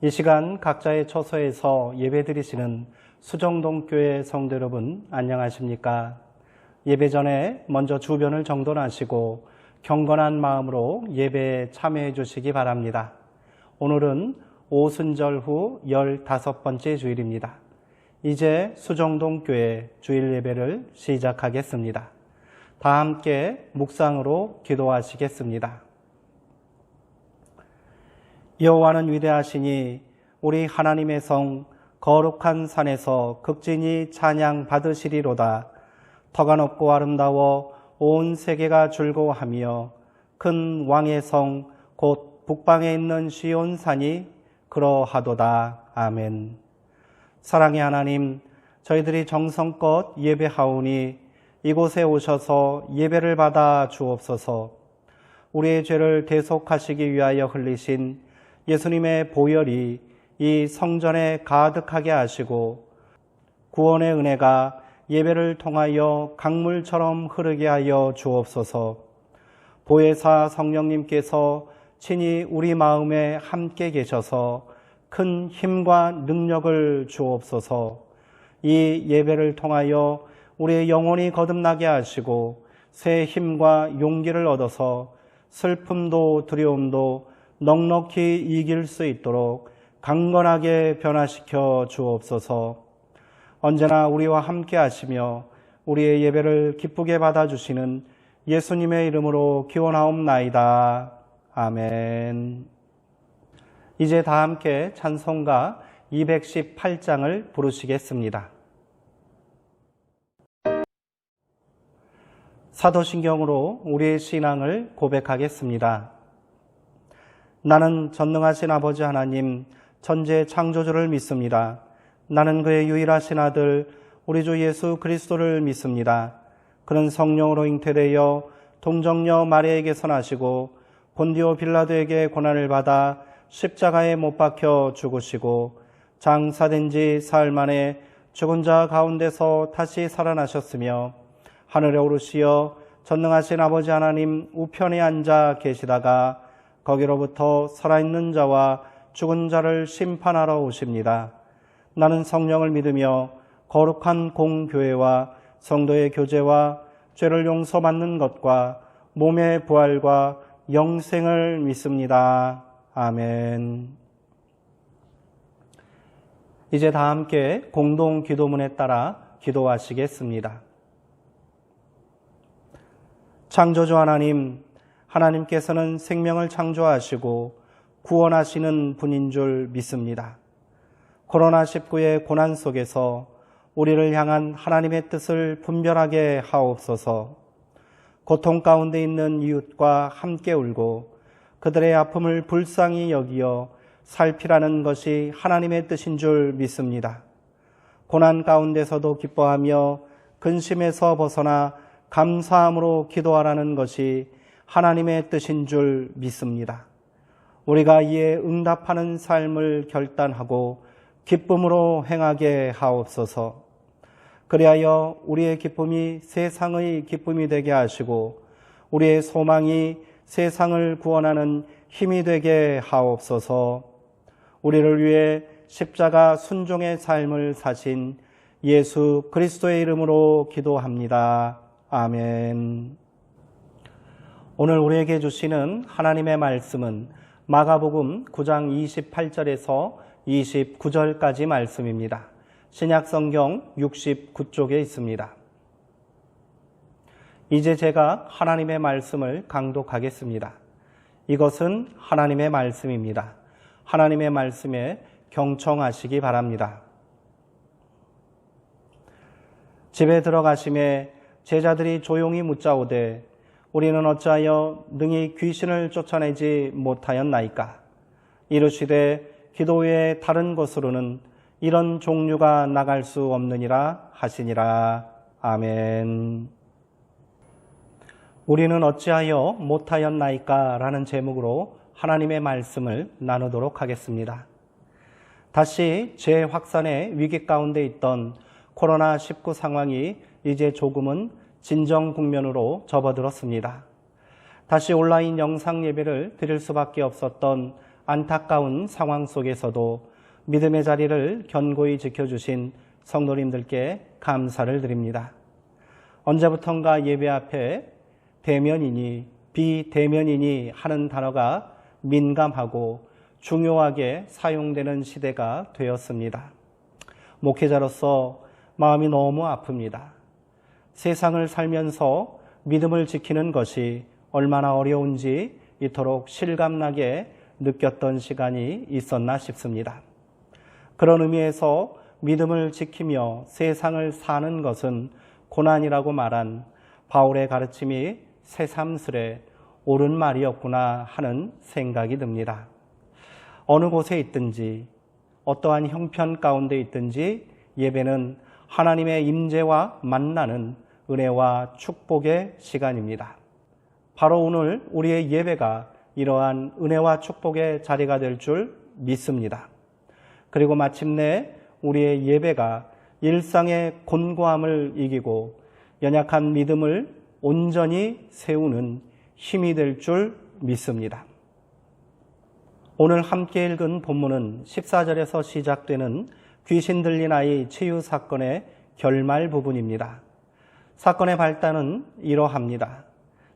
이 시간 각자의 처소에서 예배드리시는 수정동교회 성도 여러분 안녕하십니까? 예배 전에 먼저 주변을 정돈하시고 경건한 마음으로 예배에 참여해 주시기 바랍니다. 오늘은 오순절 후 15번째 주일입니다. 이제 수정동교회 주일 예배를 시작하겠습니다. 다 함께 묵상으로 기도하시겠습니다. 여호와는 위대하시니 우리 하나님의 성 거룩한 산에서 극진히 찬양 받으시리로다. 터가 높고 아름다워 온 세계가 즐거워하며 큰 왕의 성 곧 북방에 있는 시온 산이 그러하도다. 아멘. 사랑의 하나님, 저희들이 정성껏 예배하오니 이곳에 오셔서 예배를 받아 주옵소서. 우리의 죄를 대속하시기 위하여 흘리신 예수님의 보혈이 이 성전에 가득하게 하시고 구원의 은혜가 예배를 통하여 강물처럼 흐르게 하여 주옵소서. 보혜사 성령님께서 친히 우리 마음에 함께 계셔서 큰 힘과 능력을 주옵소서. 이 예배를 통하여 우리의 영혼이 거듭나게 하시고 새 힘과 용기를 얻어서 슬픔도 두려움도 넉넉히 이길 수 있도록 강건하게 변화시켜 주옵소서. 언제나 우리와 함께 하시며 우리의 예배를 기쁘게 받아주시는 예수님의 이름으로 기원하옵나이다. 아멘. 이제 다 함께 찬송가 218장을 부르시겠습니다. 사도신경으로 우리의 신앙을 고백하겠습니다. 나는 전능하신 아버지 하나님, 천지의 창조주를 믿습니다. 나는 그의 유일하신 아들, 우리 주 예수 그리스도를 믿습니다. 그는 성령으로 잉태되어 동정녀 마리아에게서 나시고 본디오 빌라도에게 고난을 받아 십자가에 못 박혀 죽으시고 장사된 지 사흘 만에 죽은 자 가운데서 다시 살아나셨으며 하늘에 오르시어 전능하신 아버지 하나님 우편에 앉아 계시다가 거기로부터 살아있는 자와 죽은 자를 심판하러 오십니다. 나는 성령을 믿으며 거룩한 공교회와 성도의 교제와 죄를 용서받는 것과 몸의 부활과 영생을 믿습니다. 아멘. 이제 다 함께 공동 기도문에 따라 기도하시겠습니다. 창조주 하나님, 하나님께서는 생명을 창조하시고 구원하시는 분인 줄 믿습니다. 코로나19의 고난 속에서 우리를 향한 하나님의 뜻을 분별하게 하옵소서. 고통 가운데 있는 이웃과 함께 울고 그들의 아픔을 불쌍히 여기어 살피라는 것이 하나님의 뜻인 줄 믿습니다. 고난 가운데서도 기뻐하며 근심에서 벗어나 감사함으로 기도하라는 것이 하나님의 뜻인 줄 믿습니다. 우리가 이에 응답하는 삶을 결단하고 기쁨으로 행하게 하옵소서. 그리하여 우리의 기쁨이 세상의 기쁨이 되게 하시고 우리의 소망이 세상을 구원하는 힘이 되게 하옵소서. 우리를 위해 십자가 순종의 삶을 사신 예수 그리스도의 이름으로 기도합니다. 아멘. 오늘 우리에게 주시는 하나님의 말씀은 마가복음 9장 28절에서 29절까지 말씀입니다. 신약성경 69쪽에 있습니다. 이제 제가 하나님의 말씀을 강독하겠습니다. 이것은 하나님의 말씀입니다. 하나님의 말씀에 경청하시기 바랍니다. 집에 들어가심에 제자들이 조용히 묻자오되 우리는 어찌하여 능히 귀신을 쫓아내지 못하였나이까? 이르시되 기도 외에 다른 곳으로는 이런 종류가 나갈 수 없느니라 하시니라. 아멘. 우리는 어찌하여 못하였나이까? 라는 제목으로 하나님의 말씀을 나누도록 하겠습니다. 다시 재확산의 위기 가운데 있던 코로나19 상황이 이제 조금은 진정 국면으로 접어들었습니다. 다시 온라인 영상 예배를 드릴 수밖에 없었던 안타까운 상황 속에서도 믿음의 자리를 견고히 지켜주신 성도님들께 감사를 드립니다. 언제부턴가 예배 앞에 대면이니 비대면이니 하는 단어가 민감하고 중요하게 사용되는 시대가 되었습니다. 목회자로서 마음이 너무 아픕니다. 세상을 살면서 믿음을 지키는 것이 얼마나 어려운지 이토록 실감나게 느꼈던 시간이 있었나 싶습니다. 그런 의미에서 믿음을 지키며 세상을 사는 것은 고난이라고 말한 바울의 가르침이 새삼스레 옳은 말이었구나 하는 생각이 듭니다. 어느 곳에 있든지 어떠한 형편 가운데 있든지 예배는 하나님의 임재와 만나는 은혜와 축복의 시간입니다. 바로 오늘 우리의 예배가 이러한 은혜와 축복의 자리가 될 줄 믿습니다. 그리고 마침내 우리의 예배가 일상의 곤고함을 이기고 연약한 믿음을 온전히 세우는 힘이 될 줄 믿습니다. 오늘 함께 읽은 본문은 14절에서 시작되는 귀신 들린 아이 치유 사건의 결말 부분입니다. 사건의 발단은 이러합니다.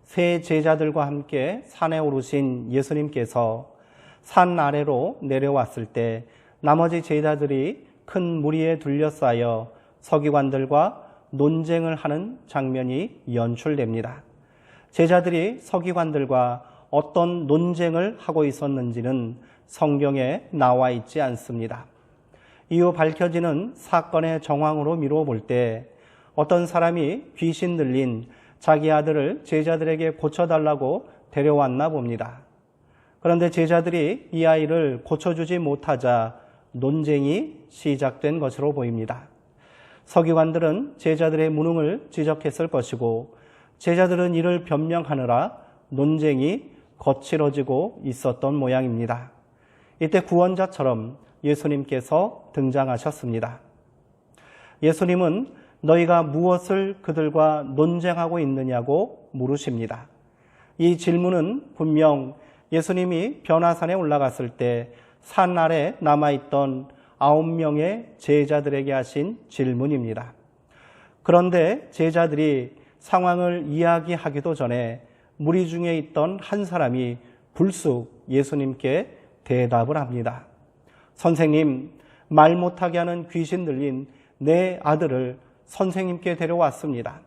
세 제자들과 함께 산에 오르신 예수님께서 산 아래로 내려왔을 때 나머지 제자들이 큰 무리에 둘러싸여 서기관들과 논쟁을 하는 장면이 연출됩니다. 제자들이 서기관들과 어떤 논쟁을 하고 있었는지는 성경에 나와 있지 않습니다. 이후 밝혀지는 사건의 정황으로 미루어 볼 때 어떤 사람이 귀신 들린 자기 아들을 제자들에게 고쳐달라고 데려왔나 봅니다. 그런데 제자들이 이 아이를 고쳐주지 못하자 논쟁이 시작된 것으로 보입니다. 서기관들은 제자들의 무능을 지적했을 것이고 제자들은 이를 변명하느라 논쟁이 거칠어지고 있었던 모양입니다. 이때 구원자처럼 예수님께서 등장하셨습니다. 예수님은 너희가 무엇을 그들과 논쟁하고 있느냐고 물으십니다. 이 질문은 분명 예수님이 변화산에 올라갔을 때 산 아래 남아있던 9명의 제자들에게 하신 질문입니다. 그런데 제자들이 상황을 이야기하기도 전에 무리 중에 있던 한 사람이 불쑥 예수님께 대답을 합니다. 선생님, 말 못하게 하는 귀신 들린 내 아들을 선생님께 데려왔습니다.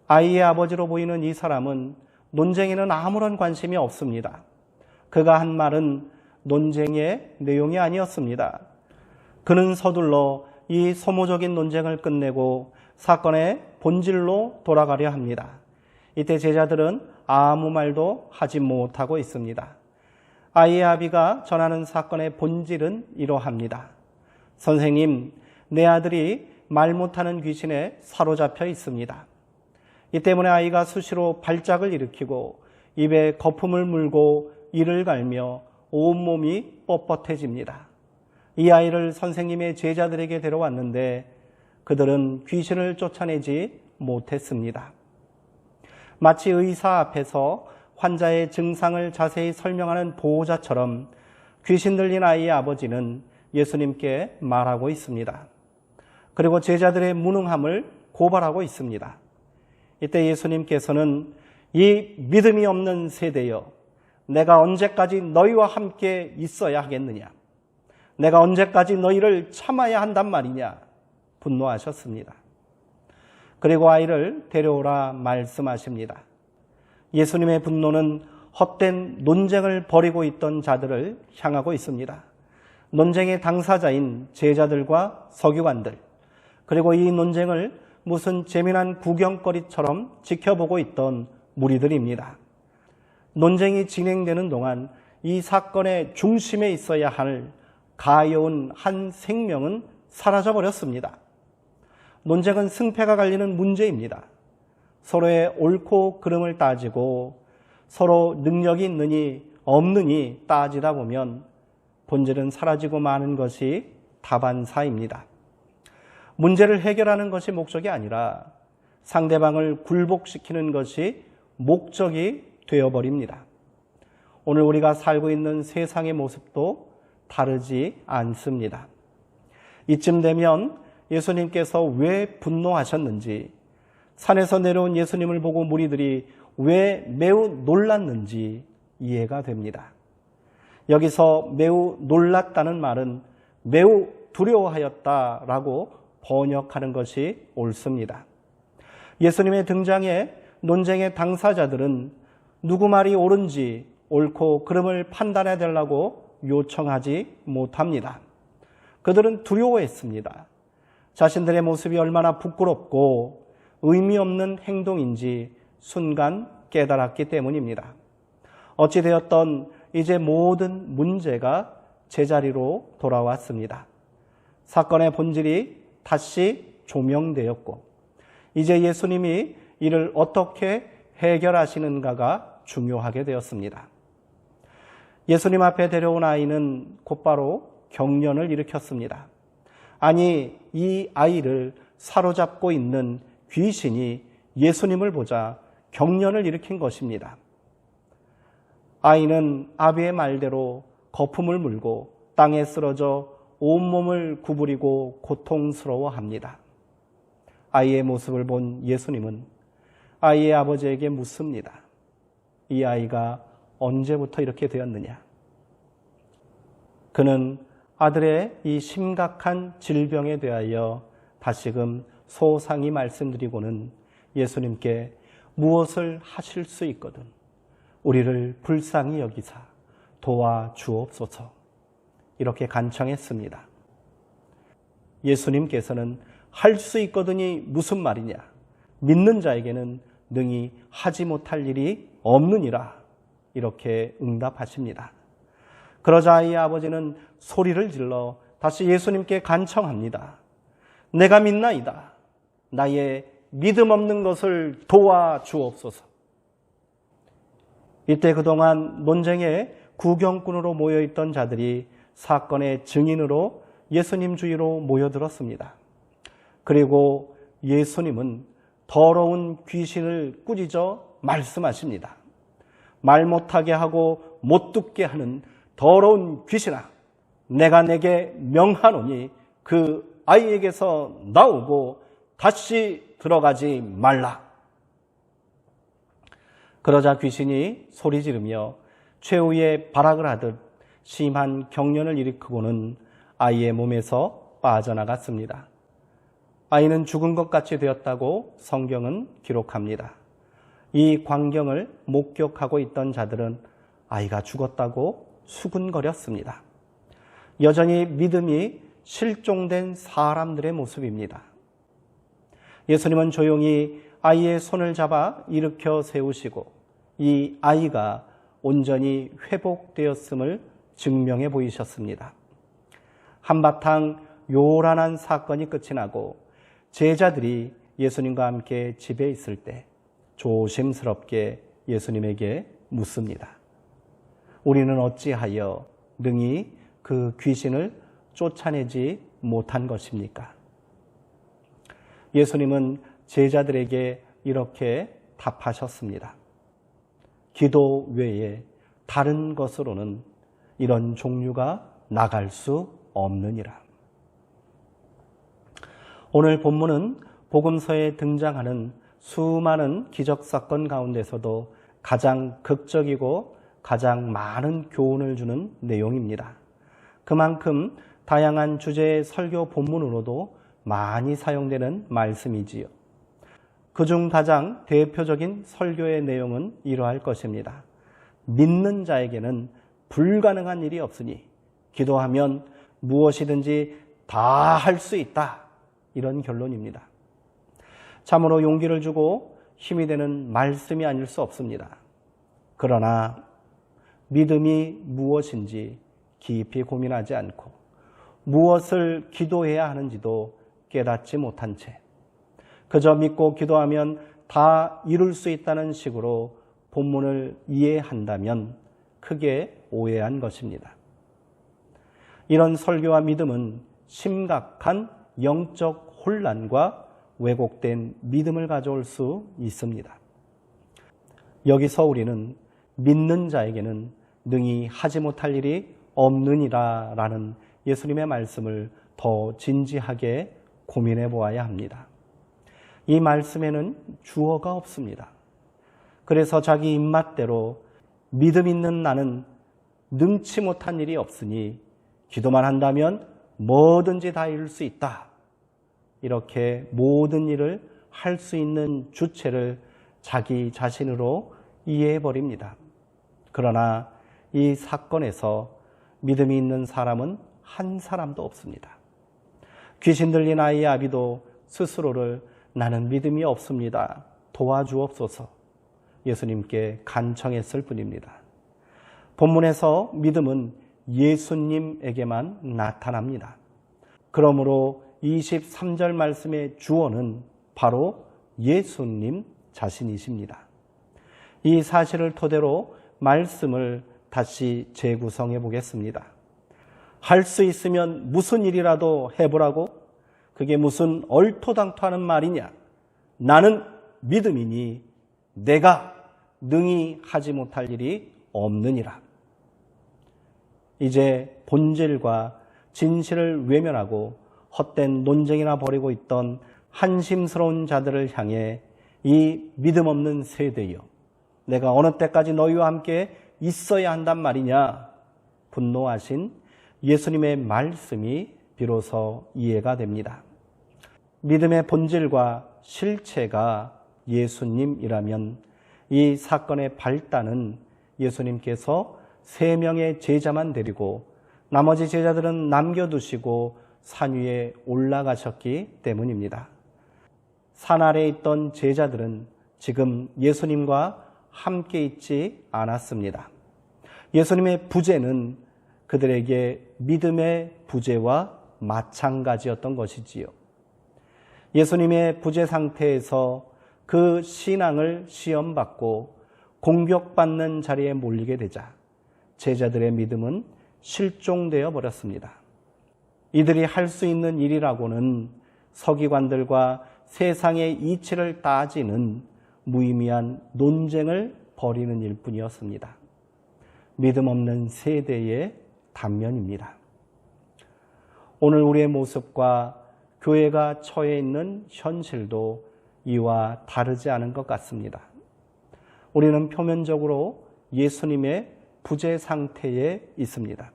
아이의 아버지로 보이는 이 사람은 논쟁에는 아무런 관심이 없습니다. 그가 한 말은 논쟁의 내용이 아니었습니다. 그는 서둘러 이 소모적인 논쟁을 끝내고 사건의 본질로 돌아가려 합니다. 이때 제자들은 아무 말도 하지 못하고 있습니다. 아이의 아비가 전하는 사건의 본질은 이러합니다. 선생님, 내 아들이 말 못하는 귀신에 사로잡혀 있습니다. 이 때문에 아이가 수시로 발작을 일으키고 입에 거품을 물고 이를 갈며 온몸이 뻣뻣해집니다. 이 아이를 선생님의 제자들에게 데려왔는데 그들은 귀신을 쫓아내지 못했습니다. 마치 의사 앞에서 환자의 증상을 자세히 설명하는 보호자처럼 귀신 들린 아이의 아버지는 예수님께 말하고 있습니다. 그리고 제자들의 무능함을 고발하고 있습니다. 이때 예수님께서는 이 믿음이 없는 세대여, 내가 언제까지 너희와 함께 있어야 하겠느냐? 내가 언제까지 너희를 참아야 한단 말이냐? 분노하셨습니다. 그리고 아이를 데려오라 말씀하십니다. 예수님의 분노는 헛된 논쟁을 벌이고 있던 자들을 향하고 있습니다. 논쟁의 당사자인 제자들과 서기관들, 그리고 이 논쟁을 무슨 재미난 구경거리처럼 지켜보고 있던 무리들입니다. 논쟁이 진행되는 동안 이 사건의 중심에 있어야 할 가여운 한 생명은 사라져버렸습니다. 논쟁은 승패가 갈리는 문제입니다. 서로의 옳고 그름을 따지고 서로 능력이 있느니 없느니 따지다 보면 본질은 사라지고 마는 것이 다반사입니다. 문제를 해결하는 것이 목적이 아니라 상대방을 굴복시키는 것이 목적이 되어버립니다. 오늘 우리가 살고 있는 세상의 모습도 다르지 않습니다. 이쯤 되면 예수님께서 왜 분노하셨는지, 산에서 내려온 예수님을 보고 무리들이 왜 매우 놀랐는지 이해가 됩니다. 여기서 매우 놀랐다는 말은 매우 두려워하였다라고 번역하는 것이 옳습니다. 예수님의 등장에 논쟁의 당사자들은 누구 말이 옳은지 옳고 그름을 판단해야 되려고 요청하지 못합니다. 그들은 두려워했습니다. 자신들의 모습이 얼마나 부끄럽고 의미 없는 행동인지 순간 깨달았기 때문입니다. 어찌되었던 이제 모든 문제가 제자리로 돌아왔습니다. 사건의 본질이 다시 조명되었고 이제 예수님이 이를 어떻게 해결하시는가가 중요하게 되었습니다. 예수님 앞에 데려온 아이는 곧바로 경련을 일으켰습니다. 아니, 이 아이를 사로잡고 있는 귀신이 예수님을 보자 경련을 일으킨 것입니다. 아이는 아비의 말대로 거품을 물고 땅에 쓰러져 온몸을 구부리고 고통스러워합니다. 아이의 모습을 본 예수님은 아이의 아버지에게 묻습니다. 이 아이가 언제부터 이렇게 되었느냐? 그는 아들의 이 심각한 질병에 대하여 다시금 소상히 말씀드리고는 예수님께 무엇을 하실 수 있거든 우리를 불쌍히 여기사 도와주옵소서 이렇게 간청했습니다. 예수님께서는 할 수 있거든이 무슨 말이냐? 믿는 자에게는 능히 하지 못할 일이 없느니라 이렇게 응답하십니다. 그러자 아이의 아버지는 소리를 질러 다시 예수님께 간청합니다. 내가 믿나이다. 나의 믿음 없는 것을 도와주옵소서. 이때 그동안 논쟁에 구경꾼으로 모여있던 자들이 사건의 증인으로 예수님 주위로 모여들었습니다. 그리고 예수님은 더러운 귀신을 꾸짖어 말씀하십니다. 말 못하게 하고 못 듣게 하는 더러운 귀신아, 내가 내게 명하노니 그 아이에게서 나오고 다시 들어가지 말라. 그러자 귀신이 소리 지르며 최후의 발악을 하듯 심한 경련을 일으키고는 아이의 몸에서 빠져나갔습니다. 아이는 죽은 것 같이 되었다고 성경은 기록합니다. 이 광경을 목격하고 있던 자들은 아이가 죽었다고 수군거렸습니다. 여전히 믿음이 실종된 사람들의 모습입니다. 예수님은 조용히 아이의 손을 잡아 일으켜 세우시고 이 아이가 온전히 회복되었음을 증명해 보이셨습니다. 한바탕 요란한 사건이 끝이 나고 제자들이 예수님과 함께 집에 있을 때 조심스럽게 예수님에게 묻습니다. 우리는 어찌하여 능히 그 귀신을 쫓아내지 못한 것입니까? 예수님은 제자들에게 이렇게 답하셨습니다. 기도 외에 다른 것으로는 이런 종류가 나갈 수 없느니라. 오늘 본문은 복음서에 등장하는 수많은 기적사건 가운데서도 가장 극적이고 가장 많은 교훈을 주는 내용입니다. 그만큼 다양한 주제의 설교 본문으로도 많이 사용되는 말씀이지요. 그중 가장 대표적인 설교의 내용은 이러할 것입니다. 믿는 자에게는 불가능한 일이 없으니 기도하면 무엇이든지 다 할 수 있다. 이런 결론입니다. 참으로 용기를 주고 힘이 되는 말씀이 아닐 수 없습니다. 그러나 믿음이 무엇인지 깊이 고민하지 않고 무엇을 기도해야 하는지도 깨닫지 못한 채 그저 믿고 기도하면 다 이룰 수 있다는 식으로 본문을 이해한다면 크게 오해한 것입니다. 이런 설교와 믿음은 심각한 영적 혼란과 왜곡된 믿음을 가져올 수 있습니다. 여기서 우리는 믿는 자에게는 능히 하지 못할 일이 없느니라 라는 예수님의 말씀을 더 진지하게 고민해 보아야 합니다. 이 말씀에는 주어가 없습니다. 그래서 자기 입맛대로 믿음 있는 나는 능치 못한 일이 없으니 기도만 한다면 뭐든지 다 이룰 수 있다. 이렇게 모든 일을 할 수 있는 주체를 자기 자신으로 이해해 버립니다. 그러나 이 사건에서 믿음이 있는 사람은 한 사람도 없습니다. 귀신 들린 아이의 아비도 스스로를 나는 믿음이 없습니다. 도와주옵소서 예수님께 간청했을 뿐입니다. 본문에서 믿음은 예수님에게만 나타납니다. 그러므로 23절 말씀의 주어는 바로 예수님 자신이십니다. 이 사실을 토대로 말씀을 다시 재구성해 보겠습니다. 할 수 있으면 무슨 일이라도 해보라고? 그게 무슨 얼토당토하는 말이냐? 나는 믿음이니 내가 능히 하지 못할 일이 없느니라. 이제 본질과 진실을 외면하고 헛된 논쟁이나 벌이고 있던 한심스러운 자들을 향해 이 믿음 없는 세대여, 내가 어느 때까지 너희와 함께 있어야 한단 말이냐? 분노하신 예수님의 말씀이 비로소 이해가 됩니다. 믿음의 본질과 실체가 예수님이라면 이 사건의 발단은 예수님께서 3명의 제자만 데리고 나머지 제자들은 남겨두시고 산 위에 올라가셨기 때문입니다. 산 아래에 있던 제자들은 지금 예수님과 함께 있지 않았습니다. 예수님의 부재는 그들에게 믿음의 부재와 마찬가지였던 것이지요. 예수님의 부재 상태에서 그 신앙을 시험받고 공격받는 자리에 몰리게 되자 제자들의 믿음은 실종되어 버렸습니다. 이들이 할 수 있는 일이라고는 서기관들과 세상의 이치를 따지는 무의미한 논쟁을 벌이는 일뿐이었습니다. 믿음 없는 세대의 단면입니다. 오늘 우리의 모습과 교회가 처해 있는 현실도 이와 다르지 않은 것 같습니다. 우리는 표면적으로 예수님의 부재 상태에 있습니다.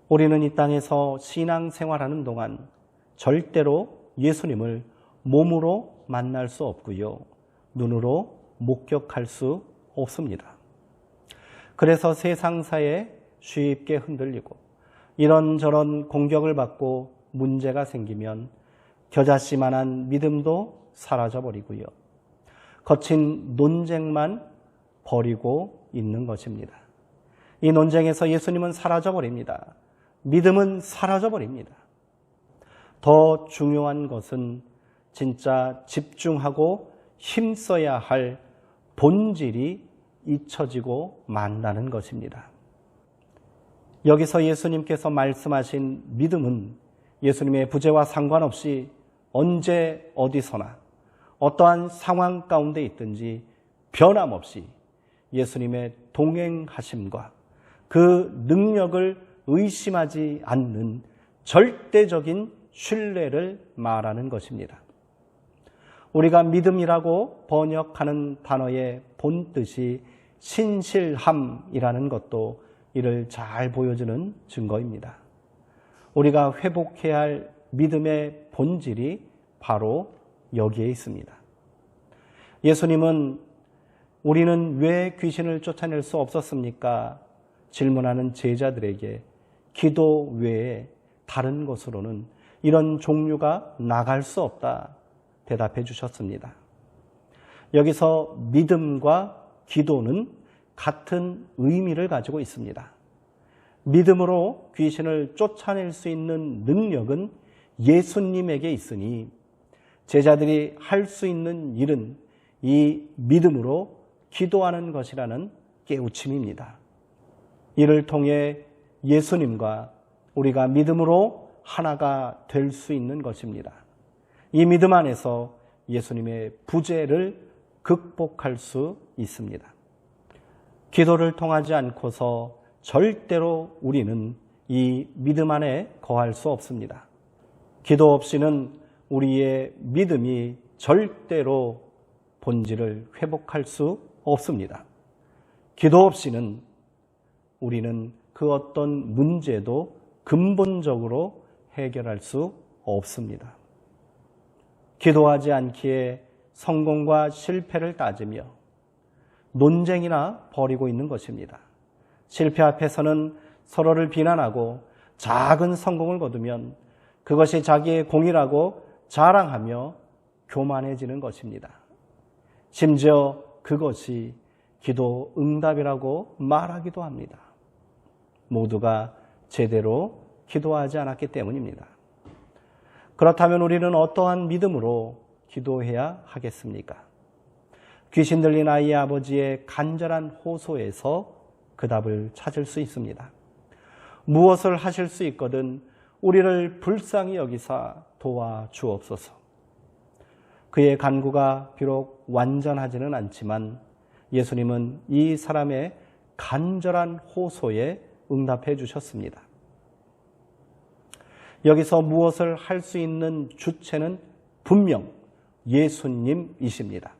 우리는 이 땅에서 신앙생활하는 동안 절대로 예수님을 몸으로 만날 수 없고요, 눈으로 목격할 수 없습니다. 그래서 세상사에 쉽게 흔들리고 이런저런 공격을 받고 문제가 생기면 겨자씨만한 믿음도 사라져버리고요, 거친 논쟁만 벌이고 있는 것입니다. 이 논쟁에서 예수님은 사라져버립니다. 믿음은 사라져버립니다. 더 중요한 것은 진짜 집중하고 힘써야 할 본질이 잊혀지고 만다는 것입니다. 여기서 예수님께서 말씀하신 믿음은 예수님의 부재와 상관없이 언제 어디서나 어떠한 상황 가운데 있든지 변함없이 예수님의 동행하심과 그 능력을 의심하지 않는 절대적인 신뢰를 말하는 것입니다. 우리가 믿음이라고 번역하는 단어의 본뜻이 신실함이라는 것도 이를 잘 보여주는 증거입니다. 우리가 회복해야 할 믿음의 본질이 바로 여기에 있습니다. 예수님은 우리는 왜 귀신을 쫓아낼 수 없었습니까? 질문하는 제자들에게 기도 외에 다른 것으로는 이런 종류가 나갈 수 없다 대답해 주셨습니다. 여기서 믿음과 기도는 같은 의미를 가지고 있습니다. 믿음으로 귀신을 쫓아낼 수 있는 능력은 예수님에게 있으니 제자들이 할 수 있는 일은 이 믿음으로 기도하는 것이라는 깨우침입니다. 이를 통해 예수님과 우리가 믿음으로 하나가 될 수 있는 것입니다. 이 믿음 안에서 예수님의 부재를 극복할 수 있습니다. 기도를 통하지 않고서 절대로 우리는 이 믿음 안에 거할 수 없습니다. 기도 없이는 우리의 믿음이 절대로 본질을 회복할 수 없습니다. 기도 없이는 우리는 그 어떤 문제도 근본적으로 해결할 수 없습니다. 기도하지 않기에 성공과 실패를 따지며 논쟁이나 벌이고 있는 것입니다. 실패 앞에서는 서로를 비난하고 작은 성공을 거두면 그것이 자기의 공이라고 자랑하며 교만해지는 것입니다. 심지어 그것이 기도 응답이라고 말하기도 합니다. 모두가 제대로 기도하지 않았기 때문입니다. 그렇다면 우리는 어떠한 믿음으로 기도해야 하겠습니까? 귀신 들린 아이의 아버지의 간절한 호소에서 그 답을 찾을 수 있습니다. 무엇을 하실 수 있거든 우리를 불쌍히 여기사 도와주옵소서. 그의 간구가 비록 완전하지는 않지만 예수님은 이 사람의 간절한 호소에 응답해 주셨습니다. 여기서 무엇을 할 수 있는 주체는 분명 예수님이십니다.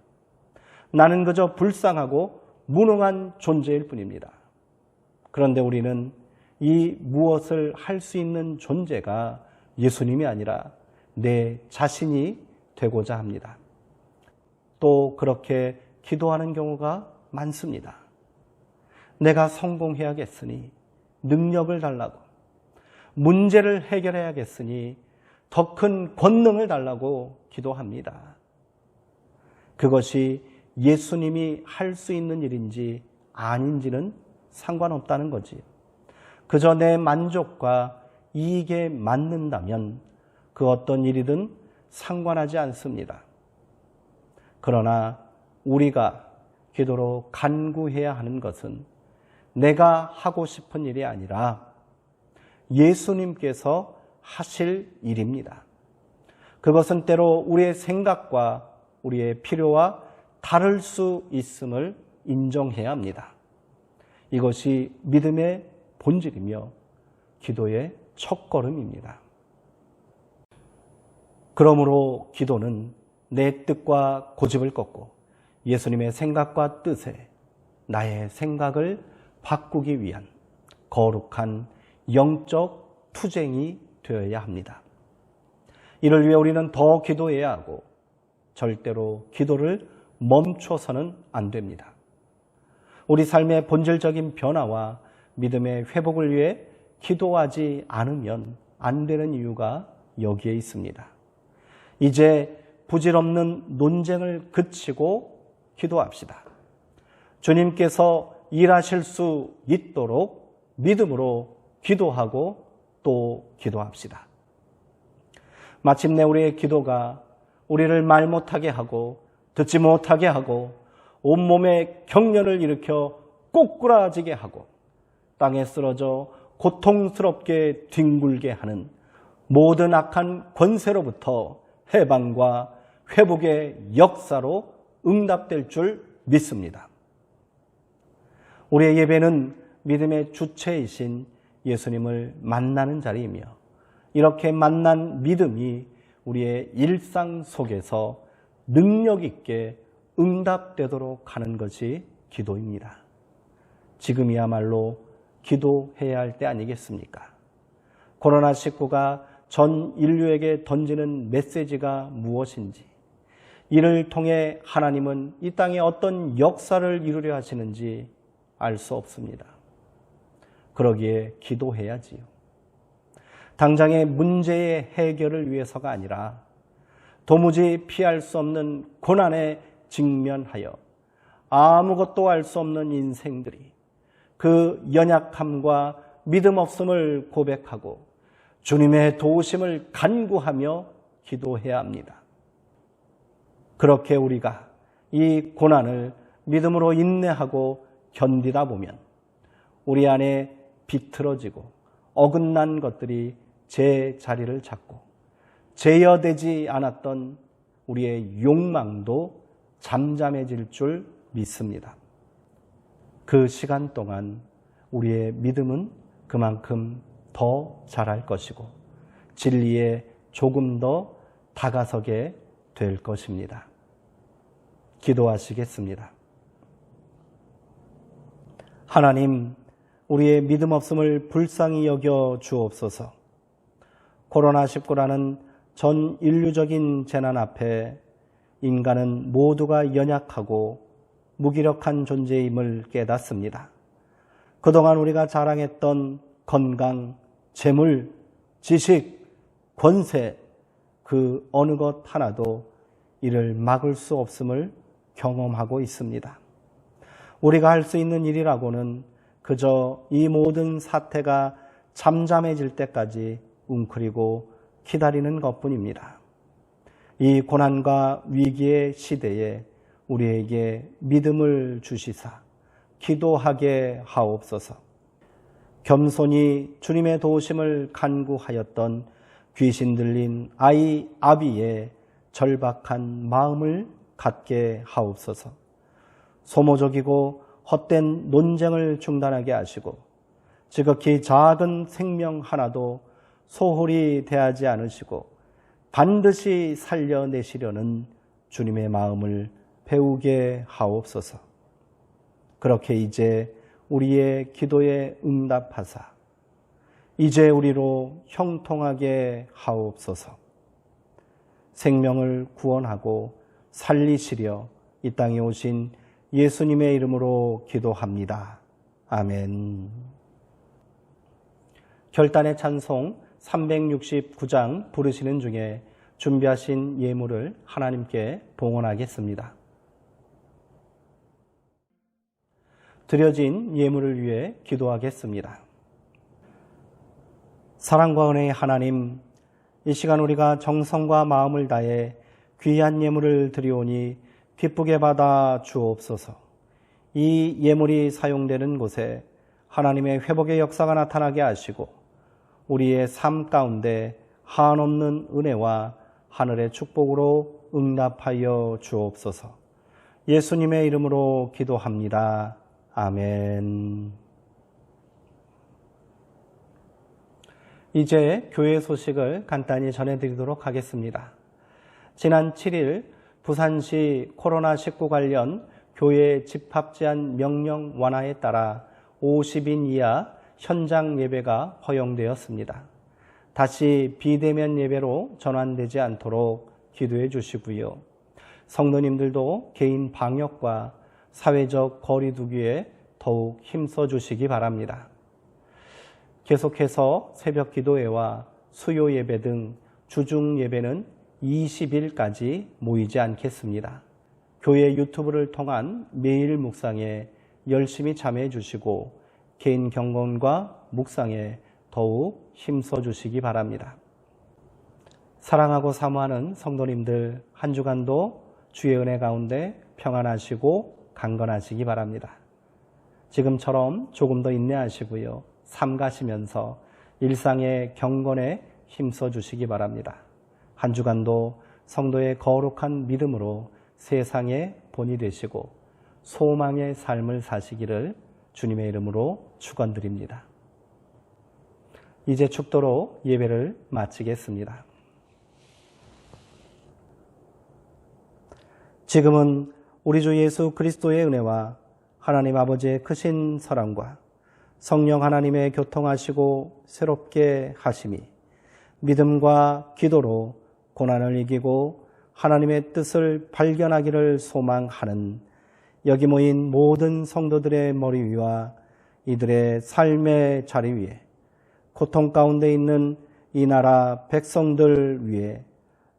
나는 그저 불쌍하고 무능한 존재일 뿐입니다. 그런데 우리는 이 무엇을 할 수 있는 존재가 예수님이 아니라 내 자신이 되고자 합니다. 또 그렇게 기도하는 경우가 많습니다. 내가 성공해야겠으니 능력을 달라고, 문제를 해결해야겠으니 더 큰 권능을 달라고 기도합니다. 그것이 예수님이 할 수 있는 일인지 아닌지는 상관없다는 거지. 그저 내 만족과 이익에 맞는다면 그 어떤 일이든 상관하지 않습니다. 그러나 우리가 기도로 간구해야 하는 것은 내가 하고 싶은 일이 아니라 예수님께서 하실 일입니다. 그것은 때로 우리의 생각과 우리의 필요와 다를 수 있음을 인정해야 합니다. 이것이 믿음의 본질이며 기도의 첫걸음입니다. 그러므로 기도는 내 뜻과 고집을 꺾고 예수님의 생각과 뜻에 나의 생각을 바꾸기 위한 거룩한 영적 투쟁이 되어야 합니다. 이를 위해 우리는 더 기도해야 하고 절대로 기도를 멈춰서는 안 됩니다. 우리 삶의 본질적인 변화와 믿음의 회복을 위해 기도하지 않으면 안 되는 이유가 여기에 있습니다. 이제 부질없는 논쟁을 그치고 기도합시다. 주님께서 일하실 수 있도록 믿음으로 기도하고 또 기도합시다. 마침내 우리의 기도가 우리를 말 못하게 하고 듣지 못하게 하고 온몸에 경련을 일으켜 꼬꾸라지게 하고 땅에 쓰러져 고통스럽게 뒹굴게 하는 모든 악한 권세로부터 해방과 회복의 역사로 응답될 줄 믿습니다. 우리의 예배는 믿음의 주체이신 예수님을 만나는 자리이며 이렇게 만난 믿음이 우리의 일상 속에서 능력 있게 응답되도록 하는 것이 기도입니다. 지금이야말로 기도해야 할 때 아니겠습니까? 코로나19가 전 인류에게 던지는 메시지가 무엇인지, 이를 통해 하나님은 이 땅에 어떤 역사를 이루려 하시는지 알 수 없습니다. 그러기에 기도해야지요. 당장의 문제의 해결을 위해서가 아니라 도무지 피할 수 없는 고난에 직면하여 아무것도 알 수 없는 인생들이 그 연약함과 믿음 없음을 고백하고 주님의 도우심을 간구하며 기도해야 합니다. 그렇게 우리가 이 고난을 믿음으로 인내하고 견디다 보면 우리 안에 비틀어지고 어긋난 것들이 제 자리를 잡고 제어되지 않았던 우리의 욕망도 잠잠해질 줄 믿습니다. 그 시간 동안 우리의 믿음은 그만큼 더 자랄 것이고 진리에 조금 더 다가서게 될 것입니다. 기도하시겠습니다. 하나님, 우리의 믿음 없음을 불쌍히 여겨 주옵소서. 코로나19라는 전 인류적인 재난 앞에 인간은 모두가 연약하고 무기력한 존재임을 깨닫습니다. 그동안 우리가 자랑했던 건강, 재물, 지식, 권세, 그 어느 것 하나도 이를 막을 수 없음을 경험하고 있습니다. 우리가 할 수 있는 일이라고는 그저 이 모든 사태가 잠잠해질 때까지 웅크리고 기다리는 것뿐입니다. 이 고난과 위기의 시대에 우리에게 믿음을 주시사 기도하게 하옵소서. 겸손히 주님의 도우심을 간구하였던 귀신 들린 아이 아비의 절박한 마음을 갖게 하옵소서. 소모적이고 헛된 논쟁을 중단하게 하시고 지극히 작은 생명 하나도 소홀히 대하지 않으시고 반드시 살려내시려는 주님의 마음을 배우게 하옵소서. 그렇게 이제 우리의 기도에 응답하사 이제 우리로 형통하게 하옵소서. 생명을 구원하고 살리시려 이 땅에 오신 예수님의 이름으로 기도합니다. 아멘. 결단의 찬송 369장 부르시는 중에 준비하신 예물을 하나님께 봉헌하겠습니다. 드려진 예물을 위해 기도하겠습니다. 사랑과 은혜의 하나님, 이 시간 우리가 정성과 마음을 다해 귀한 예물을 드리오니 기쁘게 받아 주옵소서. 이 예물이 사용되는 곳에 하나님의 회복의 역사가 나타나게 하시고 우리의 삶 가운데 한없는 은혜와 하늘의 축복으로 응답하여 주옵소서. 예수님의 이름으로 기도합니다. 아멘. 이제 교회 소식을 간단히 전해드리도록 하겠습니다. 지난 7일 부산시 코로나19 관련 교회 집합 제한 명령 완화에 따라 50인 이하 현장 예배가 허용되었습니다. 다시 비대면 예배로 전환되지 않도록 기도해 주시고요. 성도님들도 개인 방역과 사회적 거리 두기에 더욱 힘써 주시기 바랍니다. 계속해서 새벽 기도회와 수요 예배 등 주중 예배는 20일까지 모이지 않겠습니다. 교회 유튜브를 통한 매일 묵상에 열심히 참여해 주시고 개인 경건과 묵상에 더욱 힘써 주시기 바랍니다. 사랑하고 사모하는 성도님들, 한 주간도 주의 은혜 가운데 평안하시고 강건하시기 바랍니다. 지금처럼 조금 더 인내하시고요. 삼가시면서 일상의 경건에 힘써 주시기 바랍니다. 한 주간도 성도의 거룩한 믿음으로 세상의 본이 되시고 소망의 삶을 사시기를 주님의 이름으로 축원드립니다. 이제 축도로 예배를 마치겠습니다. 지금은 우리 주 예수 그리스도의 은혜와 하나님 아버지의 크신 사랑과 성령 하나님의 교통하시고 새롭게 하심이 믿음과 기도로 고난을 이기고 하나님의 뜻을 발견하기를 소망하는 여기 모인 모든 성도들의 머리 위와 이들의 삶의 자리 위에 고통 가운데 있는 이 나라 백성들 위에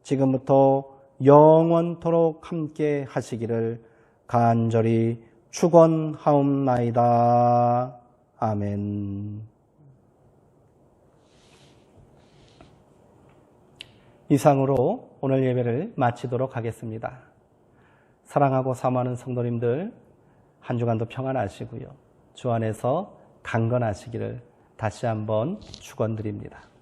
지금부터 영원토록 함께 하시기를 간절히 축원하옵나이다. 아멘. 이상으로 오늘 예배를 마치도록 하겠습니다. 사랑하고 사모하는 성도님들, 한 주간도 평안하시고요. 주 안에서 강건하시기를 다시 한번 축원드립니다.